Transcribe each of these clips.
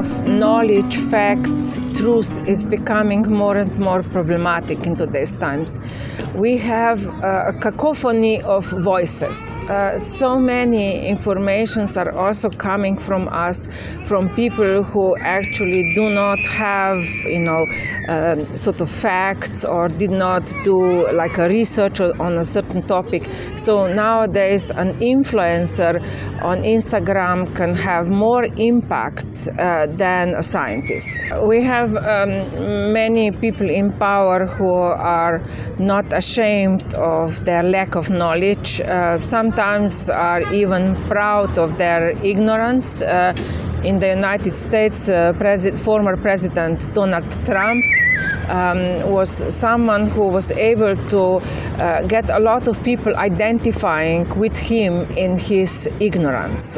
of knowledge, facts, truth is becoming more and more problematic in today's times. We have a cacophony of voices. So many informations are also coming from us, from people who actually do not have, sort of facts or did not do like a research on a certain topic. So nowadays, an influencer on Instagram can have more impact than a scientist. We have many people in power who are not ashamed of their lack of knowledge, sometimes are even proud of their ignorance. In the United States, former President Donald Trump was someone who was able to get a lot of people identifying with him in his ignorance.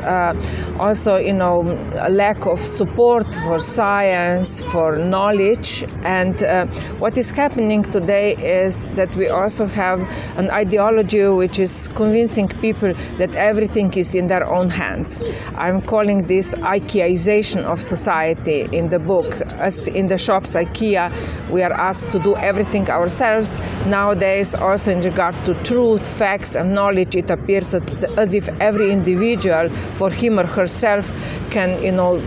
Also, a lack of support for science, for knowledge. And what is happening today is that we also have an ideology which is convincing people that everything is in their own hands. I'm calling this IKEAization of society in the book. As in the shops IKEA, we are asked to do everything ourselves. Nowadays, also in regard to truth, facts, and knowledge, it appears as if every individual, for him or herself, can,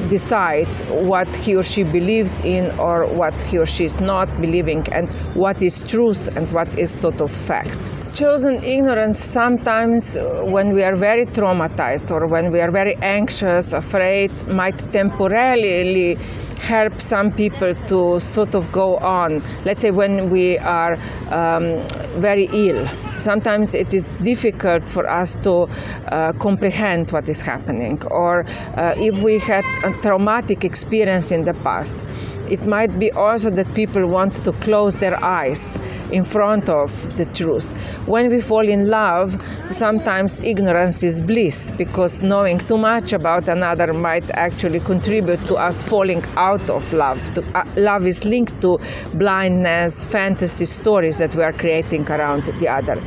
decide what he or she believes in or what he or she is not believing, and what is truth and what is sort of fact. Chosen ignorance sometimes, when we are very traumatized or when we are very anxious, afraid, might temporarily help some people to sort of go on. Let's say when we are very ill. Sometimes it is difficult for us to comprehend what is happening. Or if we had a traumatic experience in the past, it might be also that people want to close their eyes in front of the truth. When we fall in love, sometimes ignorance is bliss, because knowing too much about another might actually contribute to us falling out of love. Love is linked to blindness, fantasy stories that we are creating around the other.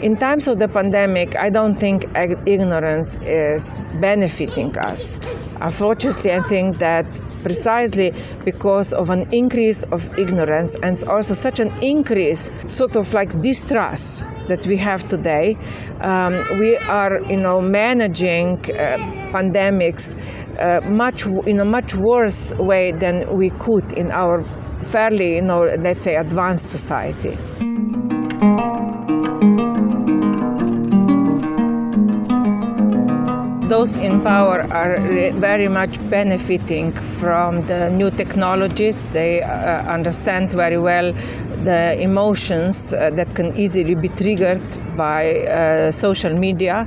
In times of the pandemic, I don't think ignorance is benefiting us. Unfortunately, I think that precisely because of an increase of ignorance and also such an increase, sort of like distrust that we have today, we are, managing pandemics in a much worse way than we could in our fairly, let's say, advanced society. Those in power are very much benefiting from the new technologies. They understand very well the emotions that can easily be triggered by social media.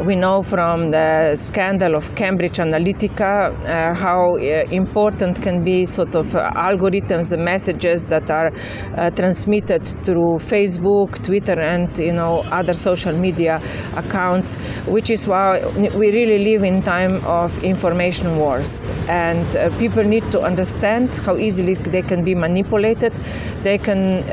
We know from the scandal of Cambridge Analytica how important can be sort of algorithms, the messages that are transmitted through Facebook, Twitter, and other social media accounts, which is why we really live in time of information wars, and people need to understand how easily they can be manipulated. They can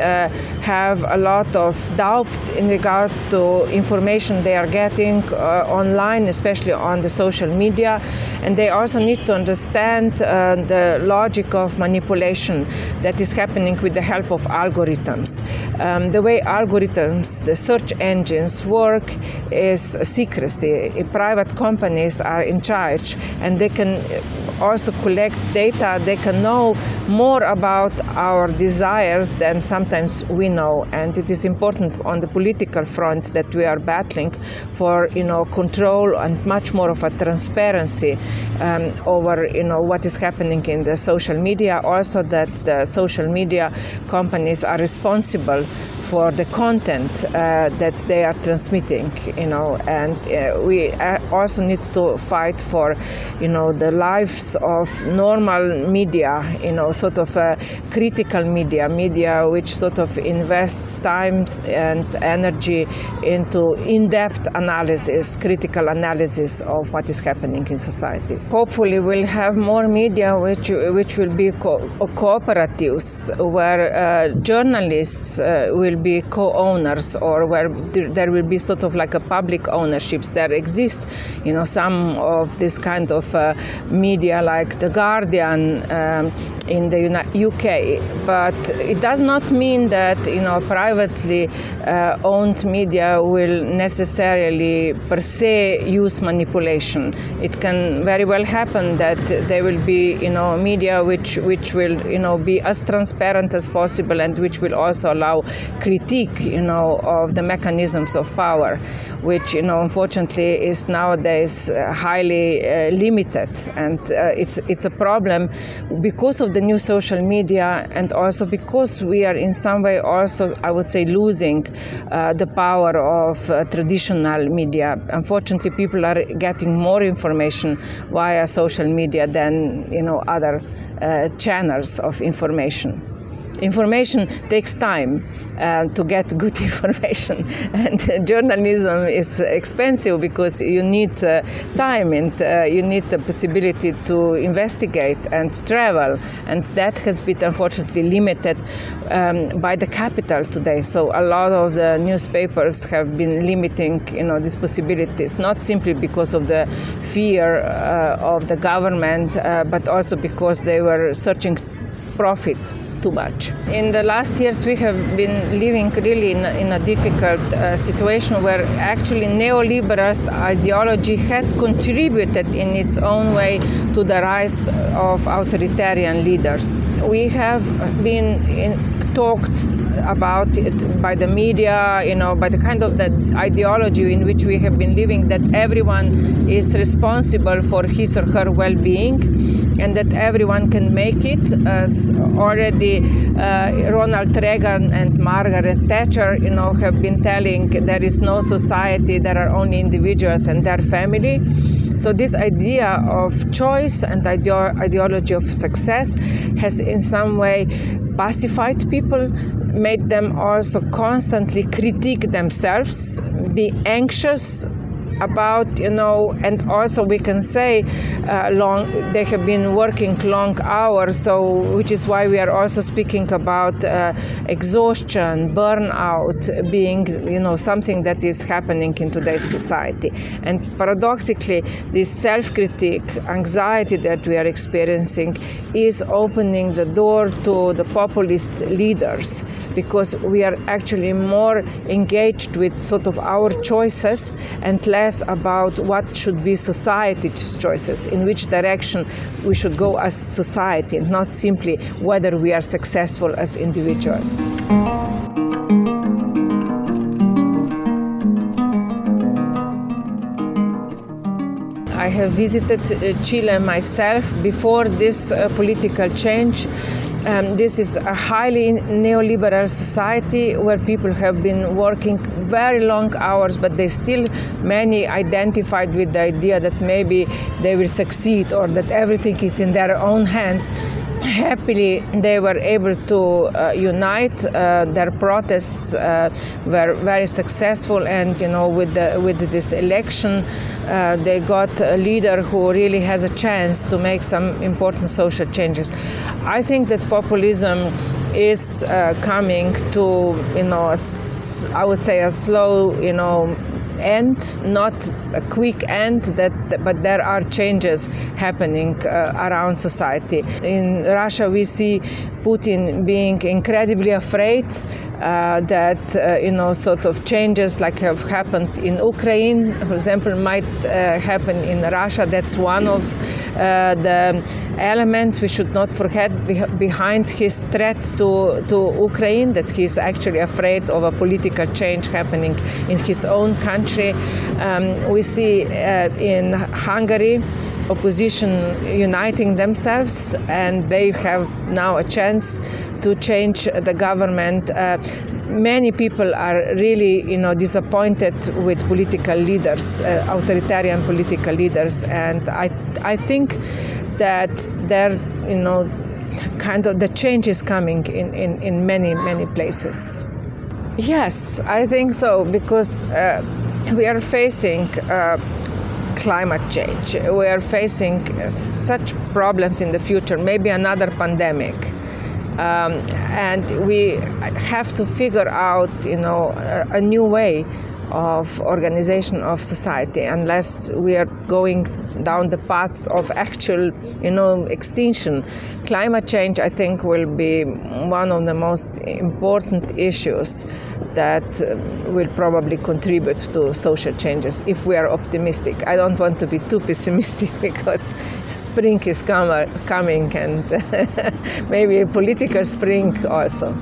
have a lot of doubt in regard to information they are getting online, especially on the social media, and they also need to understand the logic of manipulation that is happening with the help of algorithms. The way algorithms, the search engines work is secrecy. Private companies are in charge, and they can also collect data. They can know more about our desires than sometimes we know, and it is important on the political front that we are battling for control and much more of a transparency over what is happening in the social media. Also that the social media companies are responsible for the content that they are transmitting, and we also need to fight for, the lives of normal media, sort of critical media which sort of invests time and energy into in-depth analysis, critical analysis of what is happening in society. Hopefully we'll have more media which will be cooperatives, where journalists will be co-owners, or where there will be sort of like a public ownerships. There exist, some of this kind of media media like The Guardian in the UK, but it does not mean that privately owned media will necessarily per se use manipulation. It can very well happen that there will be media which will be as transparent as possible and which will also allow critique of the mechanisms of power, which unfortunately is nowadays highly limited, and it's a problem because of the new social media, and also because we are in some way also, I would say, losing the power of traditional media. Unfortunately, people are getting more information via social media than other channels of information. Information takes time to get good information, and journalism is expensive because you need time and you need the possibility to investigate and travel, and that has been unfortunately limited by the capital today. So a lot of the newspapers have been limiting these possibilities, not simply because of the fear of the government, but also because they were searching profit too much. In the last years, we have been living really in a difficult situation where actually neoliberal ideology had contributed in its own way to the rise of authoritarian leaders. We have been talked about it by the media, by the kind of the ideology in which we have been living, that everyone is responsible for his or her well-being, and that everyone can make it, as already Ronald Reagan and Margaret Thatcher, have been telling, there is no society, there are only individuals and their family. So this idea of choice and ideology of success has in some way pacified people, made them also constantly critique themselves, be anxious about, and also we can say they have been working long hours, so which is why we are also speaking about exhaustion, burnout being, something that is happening in today's society. And paradoxically, this self-critique, anxiety that we are experiencing is opening the door to the populist leaders, because we are actually more engaged with sort of our choices and less about what should be society's choices, in which direction we should go as society, and not simply whether we are successful as individuals. I have visited Chile myself before this political change. This is a highly neoliberal society where people have been working very long hours, but many identified with the idea that maybe they will succeed or that everything is in their own hands. Happily, they were able to unite. Their protests were very successful, and with this election, they got a leader who really has a chance to make some important social changes. I think that populism is coming to, I would say, a slow, end, not a quick end, but there are changes happening around society. In Russia, we see Putin being incredibly afraid that sort of changes like have happened in Ukraine, for example, might happen in Russia. That's one of the elements we should not forget behind his threat to Ukraine, that he's actually afraid of a political change happening in his own country. We see in Hungary opposition uniting themselves, and they have now a chance to change the government. Many people are really, disappointed with political leaders, authoritarian political leaders, and I think that there, kind of the change is coming in many places. Yes, I think so, because we are facing climate change. We are facing such problems in the future, maybe another pandemic. And we have to figure out, a new way of organization of society, unless we are going down the path of actual, extinction. Climate change, I think, will be one of the most important issues that will probably contribute to social changes if we are optimistic. I don't want to be too pessimistic because spring is coming and maybe a political spring also.